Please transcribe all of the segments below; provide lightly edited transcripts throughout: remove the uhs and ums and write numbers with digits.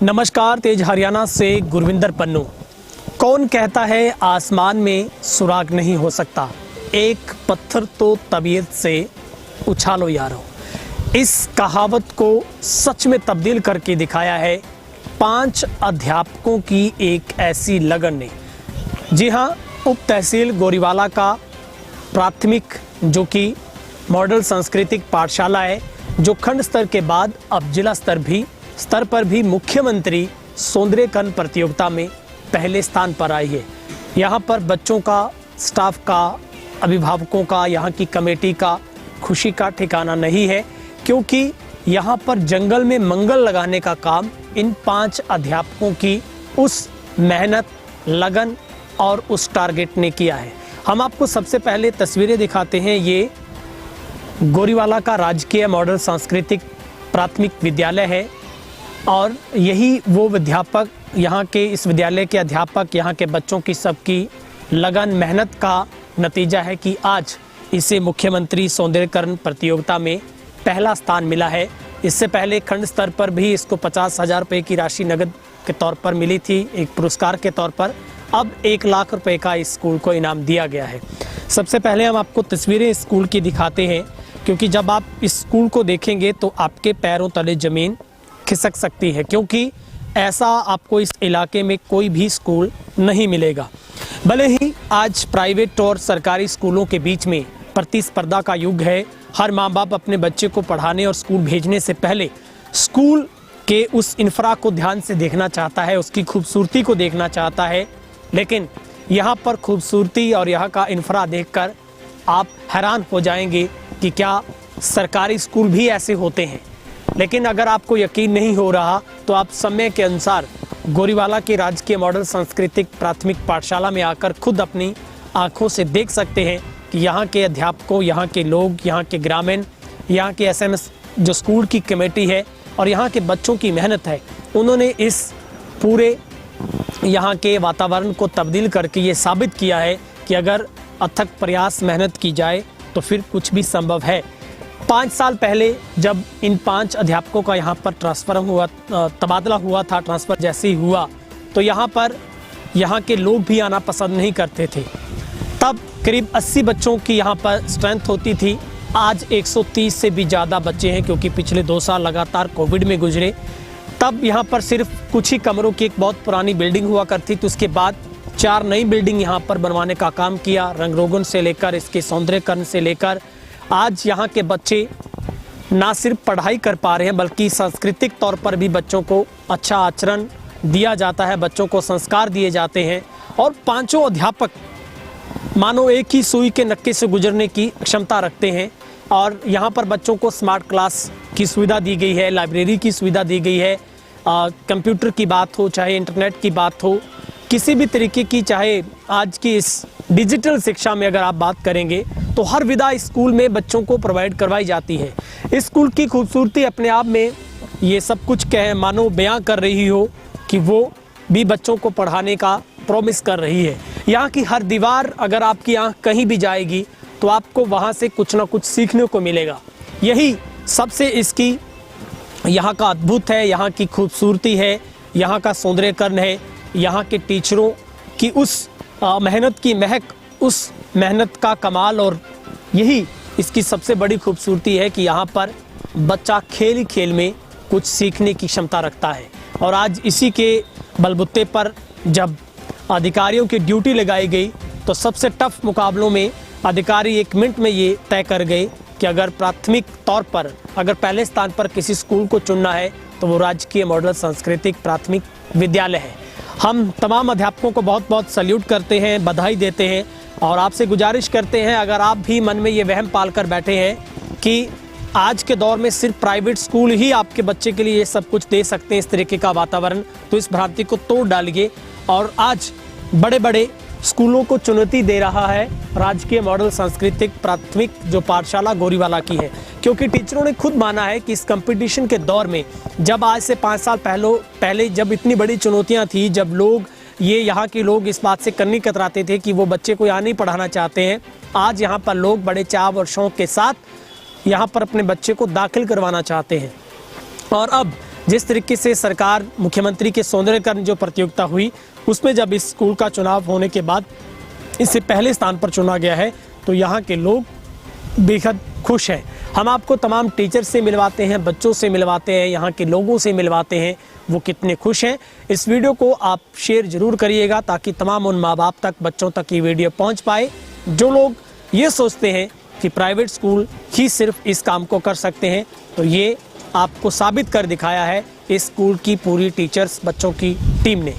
नमस्कार, तेज हरियाणा से गुरविंदर पन्नू। कौन कहता है आसमान में सुराग नहीं हो सकता, एक पत्थर तो तबीयत से उछालो यारो। इस कहावत को सच में तब्दील करके दिखाया है 5 अध्यापकों की एक ऐसी लगन ने। जी हाँ, उप तहसील गोरीवाला का प्राथमिक जो कि मॉडल सांस्कृतिक पाठशाला है, जो खंड स्तर के बाद अब जिला स्तर पर भी मुख्यमंत्री सौंदर्यकरण प्रतियोगिता में पहले स्थान पर आई है। यहाँ पर बच्चों का, स्टाफ का, अभिभावकों का, यहाँ की कमेटी का खुशी का ठिकाना नहीं है, क्योंकि यहाँ पर जंगल में मंगल लगाने का काम इन 5 अध्यापकों की उस मेहनत, लगन और उस टारगेट ने किया है। हम आपको सबसे पहले तस्वीरें दिखाते हैं। ये गोरीवाला का राजकीय मॉडल सांस्कृतिक प्राथमिक विद्यालय है और यही वो अध्यापक, यहाँ के इस विद्यालय के अध्यापक, यहाँ के बच्चों की सबकी लगन मेहनत का नतीजा है कि आज इसे मुख्यमंत्री सौंदर्यकरण प्रतियोगिता में पहला स्थान मिला है। इससे पहले खंड स्तर पर भी इसको 50,000 रुपये की राशि नगद के तौर पर मिली थी, एक पुरस्कार के तौर पर। अब 1 लाख रुपए का इस स्कूल को इनाम दिया गया है। सबसे पहले हम आपको तस्वीरें इस स्कूल की दिखाते हैं, क्योंकि जब आप इस स्कूल को देखेंगे तो आपके पैरों तले ज़मीन खिसक सकती है, क्योंकि ऐसा आपको इस इलाके में कोई भी स्कूल नहीं मिलेगा। भले ही आज प्राइवेट और सरकारी स्कूलों के बीच में प्रतिस्पर्धा का युग है, हर माँ बाप अपने बच्चे को पढ़ाने और स्कूल भेजने से पहले स्कूल के उस इंफ्रा को ध्यान से देखना चाहता है, उसकी खूबसूरती को देखना चाहता है। लेकिन यहाँ पर खूबसूरती और यहाँ का इंफ्रा देखकर आप हैरान हो जाएंगे कि क्या सरकारी स्कूल भी ऐसे होते हैं। लेकिन अगर आपको यकीन नहीं हो रहा तो आप समय के अनुसार गोरीवाला के राजकीय मॉडल सांस्कृतिक प्राथमिक पाठशाला में आकर खुद अपनी आंखों से देख सकते हैं कि यहाँ के अध्यापकों, यहाँ के लोग, यहाँ के ग्रामीण, यहाँ के एसएमएस जो स्कूल की कमेटी है और यहाँ के बच्चों की मेहनत है, उन्होंने इस पूरे यहाँ के वातावरण को तब्दील करके ये साबित किया है कि अगर अथक प्रयास मेहनत की जाए तो फिर कुछ भी संभव है। 5 साल पहले जब इन 5 अध्यापकों का यहाँ पर तबादला हुआ था, ट्रांसफ़र जैसे ही हुआ तो यहाँ पर यहाँ के लोग भी आना पसंद नहीं करते थे। तब करीब 80 बच्चों की यहाँ पर स्ट्रेंथ होती थी, आज 130 से भी ज़्यादा बच्चे हैं, क्योंकि पिछले 2 साल लगातार कोविड में गुजरे। तब यहाँ पर सिर्फ कुछ ही कमरों की एक बहुत पुरानी बिल्डिंग हुआ करती थी, उसके बाद 4 नई बिल्डिंग यहाँ पर बनवाने का काम किया, रंग रोगन से लेकर इसके सौंदर्यकरण से लेकर आज यहाँ के बच्चे ना सिर्फ पढ़ाई कर पा रहे हैं, बल्कि सांस्कृतिक तौर पर भी बच्चों को अच्छा आचरण दिया जाता है, बच्चों को संस्कार दिए जाते हैं। और 5 अध्यापक मानो एक ही सुई के नक्के से गुजरने की क्षमता रखते हैं। और यहाँ पर बच्चों को स्मार्ट क्लास की सुविधा दी गई है, लाइब्रेरी की सुविधा दी गई है, कंप्यूटर की बात हो, चाहे इंटरनेट की बात हो, किसी भी तरीके की, चाहे आज की इस डिजिटल शिक्षा में अगर आप बात करेंगे तो हर विधा स्कूल में बच्चों को प्रोवाइड करवाई जाती है। इस स्कूल की खूबसूरती अपने आप में ये सब कुछ मानो बयां कर रही हो कि वो भी बच्चों को पढ़ाने का प्रॉमिस कर रही है। यहाँ की हर दीवार, अगर आपकी आँख कहीं भी जाएगी तो आपको वहाँ से कुछ ना कुछ सीखने को मिलेगा। यही सबसे इसकी यहाँ का अद्भुत है, यहाँ की खूबसूरती है, यहाँ का सौंदर्यकरण है, यहाँ के टीचरों की उस मेहनत की महक, उस मेहनत का कमाल। और यही इसकी सबसे बड़ी खूबसूरती है कि यहाँ पर बच्चा खेल ही खेल में कुछ सीखने की क्षमता रखता है। और आज इसी के बलबूते पर जब अधिकारियों की ड्यूटी लगाई गई तो सबसे टफ मुकाबलों में अधिकारी 1 मिनट में ये तय कर गए कि अगर प्राथमिक तौर पर अगर पहले स्थान पर किसी स्कूल को चुनना है तो वो राजकीय मॉडल सांस्कृतिक प्राथमिक विद्यालय है। हम तमाम अध्यापकों को बहुत बहुत सैल्यूट करते हैं, बधाई देते हैं और आपसे गुजारिश करते हैं, अगर आप भी मन में ये वहम पाल कर बैठे हैं कि आज के दौर में सिर्फ प्राइवेट स्कूल ही आपके बच्चे के लिए ये सब कुछ दे सकते हैं, इस तरीके का वातावरण, तो इस भ्रांति को तोड़ डालिए। और आज बड़े बड़े स्कूलों को चुनौती दे रहा है राजकीय मॉडल सांस्कृतिक प्राथमिक जो पाठशाला गोरीवाला की है, क्योंकि टीचरों ने खुद माना है कि इस कंपटीशन के दौर में, जब आज से 5 साल पहले जब इतनी बड़ी चुनौतियां थी, जब लोग यहाँ के लोग इस बात से कन्नी कतराते थे कि वो बच्चे को यहाँ नहीं पढ़ाना चाहते हैं, आज यहाँ पर लोग बड़े चाव और शौक के साथ यहाँ पर अपने बच्चे को दाखिल करवाना चाहते हैं। और अब जिस तरीके से सरकार मुख्यमंत्री के सौंदर्यकरण जो प्रतियोगिता हुई उसमें जब इस स्कूल का चुनाव होने के बाद इसे पहले स्थान पर चुना गया है तो यहाँ के लोग बेहद खुश हैं। हम आपको तमाम टीचर से मिलवाते हैं, बच्चों से मिलवाते हैं, यहाँ के लोगों से मिलवाते हैं, वो कितने खुश हैं। इस वीडियो को आप शेयर जरूर करिएगा ताकि तमाम उन माँ बाप तक, बच्चों तक ये वीडियो पहुँच पाए जो लोग ये सोचते हैं कि प्राइवेट स्कूल ही सिर्फ इस काम को कर सकते हैं। तो ये आपको साबित कर दिखाया है इस स्कूल की पूरी टीचर्स, बच्चों की टीम ने।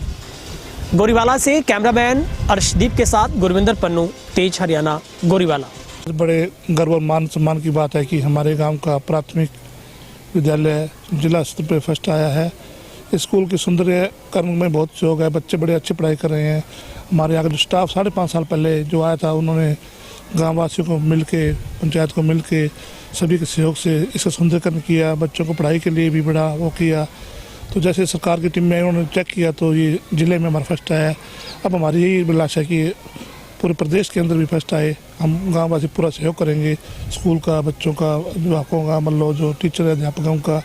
गोरीवाला से कैमरामैन अर्शदीप के साथ गुरविंदर पन्नू, तेज हरियाणा, गोरीवाला। बड़े गर्व और मान सम्मान की बात है कि हमारे गांव का प्राथमिक विद्यालय जिला स्तर पर फर्स्ट आया है। इस स्कूल के सौंदर्यकरण में बहुत सहयोग है, बच्चे बड़े अच्छी पढ़ाई कर रहे हैं। हमारे यहाँ का जो स्टाफ 5.5 साल पहले जो आया था उन्होंने गाँव वासियों को मिल के, पंचायत को मिल के सभी के सहयोग से इसका सौंदर्यकरण किया, बच्चों को पढ़ाई के लिए भी बड़ा वो किया। तो जैसे सरकार की टीम में उन्होंने चेक किया तो ये ज़िले में हमारा फर्स्ट आया है। अब हमारी यही अभिलाषा है कि पूरे प्रदेश के अंदर भी फर्स्ट आए। हम गाँव वासी पूरा सहयोग करेंगे, स्कूल का, बच्चों का, अभिभावकों का, मतलब जो टीचर है, अध्यापकों का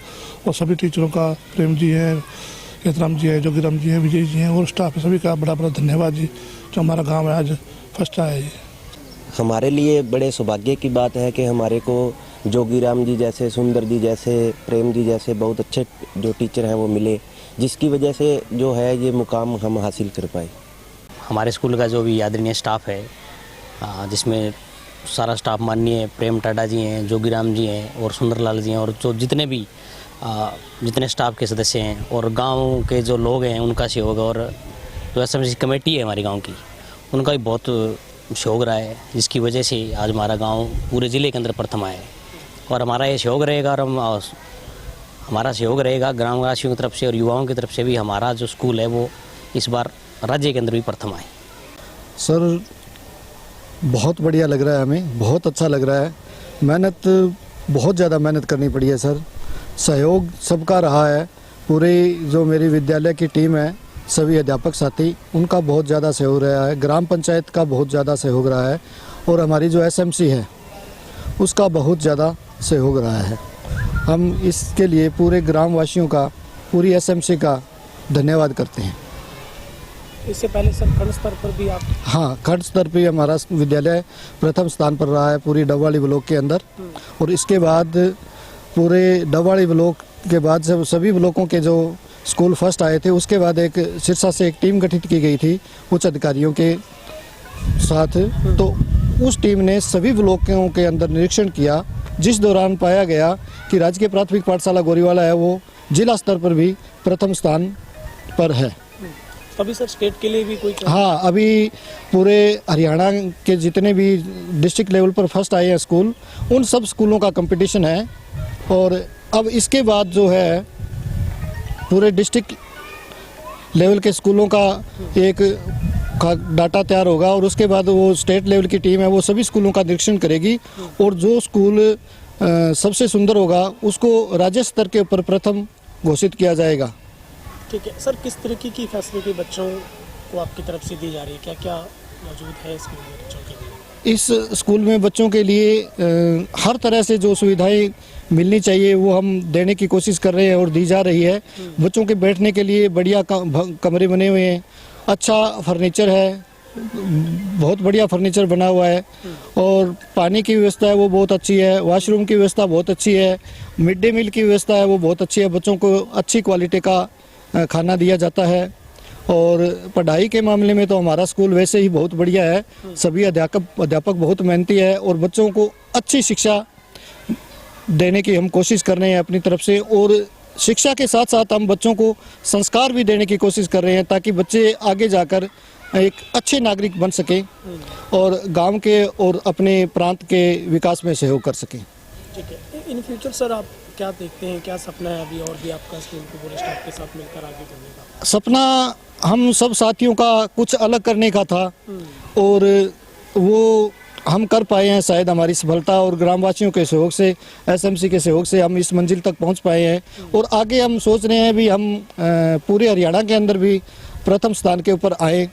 और सभी टीचरों का, प्रेम जी हैं, केतराम जी हैं, जोगीराम जी हैं, विजय जी हैं और स्टाफ है, सभी का बड़ा बड़ा धन्यवाद जी जो हमारा गाँव है आज फर्स्ट आया है। हमारे लिए बड़े सौभाग्य की बात है कि हमारे को जोगीराम जी जैसे, सुंदर जी जैसे, प्रेम जी जैसे बहुत अच्छे जो टीचर हैं वो मिले, जिसकी वजह से जो है ये मुकाम हम हासिल कर पाए। हमारे स्कूल का जो भी आदरणीय स्टाफ है, जिसमें सारा स्टाफ माननीय प्रेम टाडा जी हैं, जोगीराम जी हैं और सुंदरलाल जी हैं और जो जितने स्टाफ के सदस्य हैं और गांव के जो लोग हैं उनका सहयोग, और जो एसएमसी कमेटी है हमारी गांव की, उनका भी बहुत सहयोग रहा है, जिसकी वजह से आज हमारा गांव पूरे ज़िले के अंदर प्रथम आया है। और हमारा ये सहयोग रहेगा और हमारा सहयोग रहेगा ग्रामवासियों की तरफ से और युवाओं की तरफ से भी। हमारा जो स्कूल है वो इस बार राज्य के अंदर भी प्रथम आए। सर बहुत बढ़िया लग रहा है, हमें बहुत अच्छा लग रहा है। बहुत ज़्यादा मेहनत करनी पड़ी है सर, सहयोग सबका रहा है। पूरे जो मेरी विद्यालय की टीम है, सभी अध्यापक साथी, उनका बहुत ज़्यादा सहयोग रहा है। ग्राम पंचायत का बहुत ज़्यादा सहयोग रहा है और हमारी जो एसएमसी है उसका बहुत ज़्यादा सहयोग रहा है। हम इसके लिए पूरे ग्रामवासियों का, पूरी एसएमसी का धन्यवाद करते हैं। इससे पहले सर खंड स्तर पर भी आप? हाँ, खंड स्तर पर हमारा विद्यालय प्रथम स्थान पर रहा है पूरी डबवाली ब्लॉक के अंदर। और इसके बाद पूरे डबवाली ब्लॉक के बाद जब सभी ब्लॉकों के जो स्कूल फर्स्ट आए थे, उसके बाद एक सिरसा से एक टीम गठित की गई थी उच्च अधिकारियों के साथ। तो उस टीम ने सभी ब्लॉकों के अंदर निरीक्षण किया, जिस दौरान पाया गया कि राजकीय प्राथमिक पाठशाला गोरीवाला है वो जिला स्तर पर भी प्रथम स्थान पर है। अभी सर स्टेट के लिए भी कोई? हाँ, अभी पूरे हरियाणा के जितने भी डिस्ट्रिक्ट लेवल पर फर्स्ट आए हैं स्कूल, उन सब स्कूलों का कंपटीशन है। और अब इसके बाद जो है पूरे डिस्ट्रिक्ट लेवल के स्कूलों का एक डाटा तैयार होगा और उसके बाद वो स्टेट लेवल की टीम है वो सभी स्कूलों का निरीक्षण करेगी और जो स्कूल सबसे सुंदर होगा उसको राज्य स्तर के ऊपर प्रथम घोषित किया जाएगा। ठीक है सर, किस तरीके की फैसिलिटी बच्चों को आपकी तरफ से दी जा रही है, क्या क्या मौजूद है स्कूल में बच्चों के लिए? इस स्कूल में बच्चों के लिए हर तरह से जो सुविधाएं मिलनी चाहिए वो हम देने की कोशिश कर रहे हैं और दी जा रही है। बच्चों के बैठने के लिए बढ़िया कमरे बने हुए हैं, अच्छा फर्नीचर है, बहुत बढ़िया फर्नीचर बना हुआ है और पानी की व्यवस्था है वो बहुत अच्छी है, वॉशरूम की व्यवस्था बहुत अच्छी है, मिड डे मील की व्यवस्था है वो बहुत अच्छी है, बच्चों को अच्छी क्वालिटी का खाना दिया जाता है। और पढ़ाई के मामले में तो हमारा स्कूल वैसे ही बहुत बढ़िया है, सभी अध्यापक बहुत मेहनती है और बच्चों को अच्छी शिक्षा देने की हम कोशिश कर रहे हैं अपनी तरफ से। और शिक्षा के साथ साथ हम बच्चों को संस्कार भी देने की कोशिश कर रहे हैं ताकि बच्चे आगे जाकर एक अच्छे नागरिक बन सकें और गांव के और अपने प्रांत के विकास में सहयोग कर सकें। ठीक है, इन फ्यूचर सर आप क्या देखते हैं, क्या सपना है अभी और भी आपका स्कूल को पूरे स्टाफ के साथ मिलकर आगे करने का? सपना हम सब साथियों का कुछ अलग करने का था और वो हम कर पाए हैं। शायद हमारी सफलता और ग्रामवासियों के सहयोग से, एसएमसी के सहयोग से हम इस मंजिल तक पहुंच पाए हैं और आगे हम सोच रहे हैं भी हम पूरे हरियाणा के अंदर भी प्रथम स्थान के ऊपर आए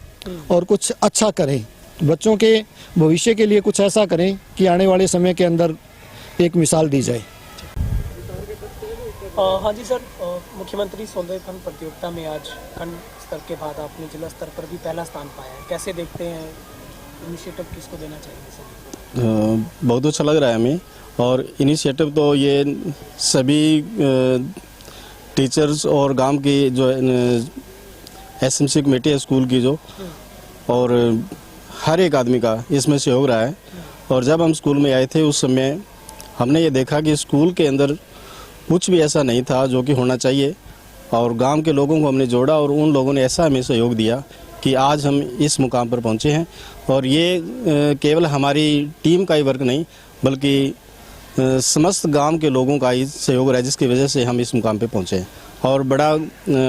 और कुछ अच्छा करें, बच्चों के भविष्य के लिए कुछ ऐसा करें कि आने वाले समय के अंदर एक मिसाल दी जाए। हाँ जी सर, मुख्यमंत्री सौंदर्यकरण प्रतियोगिता में आज खंड स्तर के बाद आपने जिला स्तर पर भी पहला स्थान पाया है, कैसे देखते हैं, इनिशिएटिव किसको देना चाहिए सर? बहुत अच्छा लग रहा है हमें। और इनिशिएटिव तो ये सभी टीचर्स और गांव की जो एसएमसी कमेटी है स्कूल की जो, और हर एक आदमी का इसमें सहयोग रहा है। और जब हम स्कूल में आए थे उस समय हमने ये देखा कि स्कूल के अंदर कुछ भी ऐसा नहीं था जो कि होना चाहिए, और गांव के लोगों को हमने जोड़ा और उन लोगों ने ऐसा हमें सहयोग दिया कि आज हम इस मुकाम पर पहुंचे हैं। और ये केवल हमारी टीम का ही वर्क नहीं बल्कि समस्त गांव के लोगों का ही सहयोग रहा है, जिसकी वजह से हम इस मुकाम पे पहुंचे हैं और बड़ा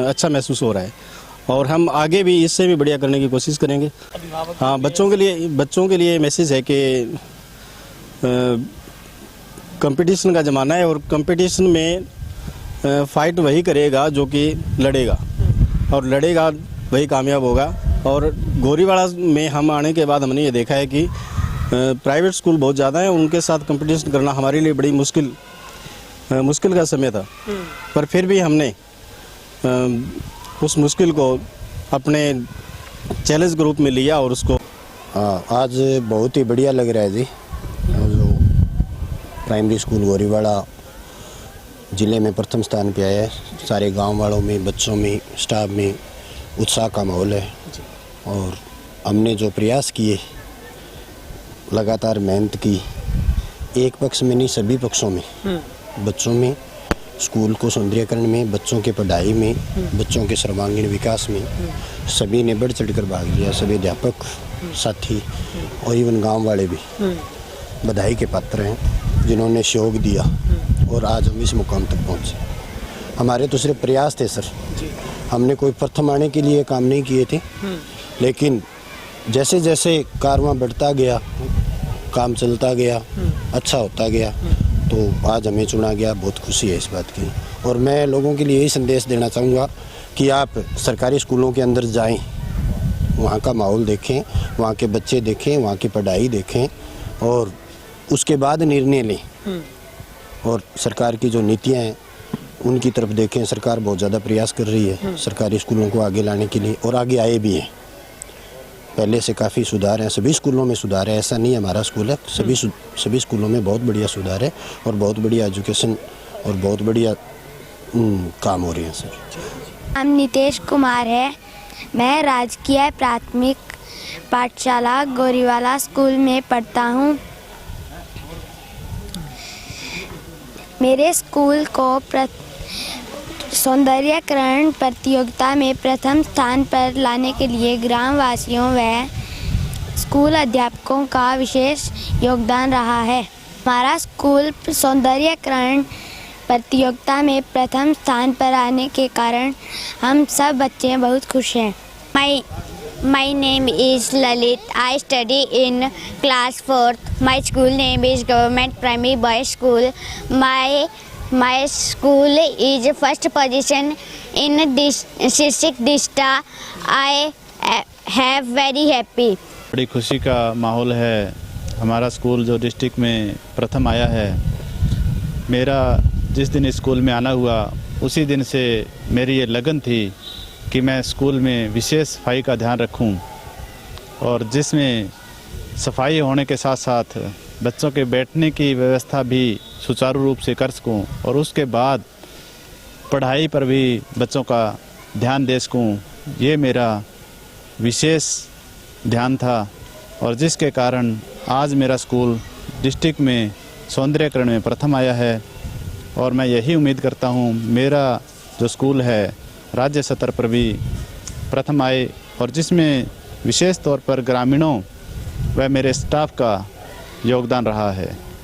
अच्छा महसूस हो रहा है। और हम आगे भी इससे भी बढ़िया करने की कोशिश करेंगे। हाँ, बच्चों के लिए मैसेज है कि कंपटीशन का ज़माना है और कंपटीशन में फाइट वही करेगा जो कि लड़ेगा, और लड़ेगा वही कामयाब होगा। और गोरीवाड़ा में हम आने के बाद हमने ये देखा है कि प्राइवेट स्कूल बहुत ज़्यादा हैं, उनके साथ कंपटीशन करना हमारे लिए बड़ी मुश्किल का समय था। पर फिर भी हमने उस मुश्किल को अपने चैलेंज ग्रुप में लिया और उसको आज बहुत ही बढ़िया लग रहा है जी। जो प्राइमरी स्कूल गोरीवाड़ा ज़िले में प्रथम स्थान पे आया है, सारे गांव वालों में, बच्चों में, स्टाफ में उत्साह का माहौल है। और हमने जो प्रयास किए, लगातार मेहनत की, एक पक्ष में नहीं सभी पक्षों में, बच्चों में, स्कूल को सौंदर्यकरण में, बच्चों के पढ़ाई में, बच्चों के सर्वांगीण विकास में सभी ने बढ़ चढ़ कर भाग लिया। सभी अध्यापक साथी और इवन गांव वाले भी बधाई के पात्र हैं जिन्होंने सहयोग दिया और आज हम इस मुकाम तक पहुंचे। हमारे तो सिर्फ प्रयास थे सर, हमने कोई प्रथम आने के लिए काम नहीं किए थे, लेकिन जैसे जैसे कारवां बढ़ता गया, काम चलता गया, अच्छा होता गया, तो आज हमें चुना गया। बहुत खुशी है इस बात की। और मैं लोगों के लिए यही संदेश देना चाहूँगा कि आप सरकारी स्कूलों के अंदर जाएं, वहाँ का माहौल देखें, वहाँ के बच्चे देखें, वहाँ की पढ़ाई देखें और उसके बाद निर्णय लें। और सरकार की जो नीतियाँ हैं उनकी तरफ देखें। सरकार बहुत ज़्यादा प्रयास कर रही है सरकारी स्कूलों को आगे लाने के लिए, और आगे आए भी हैं। पहले से काफ़ी सुधार है, सभी स्कूलों में सुधार है। ऐसा नहीं हमारा स्कूल है, सभी स्कूलों में बहुत बढ़िया सुधार है और बहुत बढ़िया एजुकेशन और बहुत बढ़िया काम हो रहे हैं सर। नाम नितेश कुमार है। मैं राजकीय प्राथमिक पाठशाला गोरीवाला स्कूल में पढ़ता हूँ। मेरे स्कूल को सौंदर्यकरण प्रतियोगिता में प्रथम स्थान पर लाने के लिए ग्रामवासियों व स्कूल अध्यापकों का विशेष योगदान रहा है। हमारा स्कूल सौंदर्यकरण प्रतियोगिता में प्रथम स्थान पर आने के कारण हम सब बच्चे बहुत खुश हैं। My name is Lalit. I study in class 4th. My school name is Government Primary Boys School. My school is first position in this district Dista. I have very happy. बड़ी खुशी का माहौल है। हमारा स्कूल जो district में प्रथम आया है, मेरा जिस दिन स्कूल में आना हुआ उसी दिन से मेरी ये लगन थी कि मैं स्कूल में विशेष सफाई का ध्यान रखूं, और जिसमें सफाई होने के साथ साथ बच्चों के बैठने की व्यवस्था भी सुचारू रूप से कर सकूं, और उसके बाद पढ़ाई पर भी बच्चों का ध्यान दे सकूं। ये मेरा विशेष ध्यान था, और जिसके कारण आज मेरा स्कूल डिस्ट्रिक्ट में सौंदर्यकरण में प्रथम आया है। और मैं यही उम्मीद करता हूँ मेरा जो स्कूल है राज्य स्तर पर भी प्रथम आए, और जिसमें विशेष तौर पर ग्रामीणों व मेरे स्टाफ का योगदान रहा है।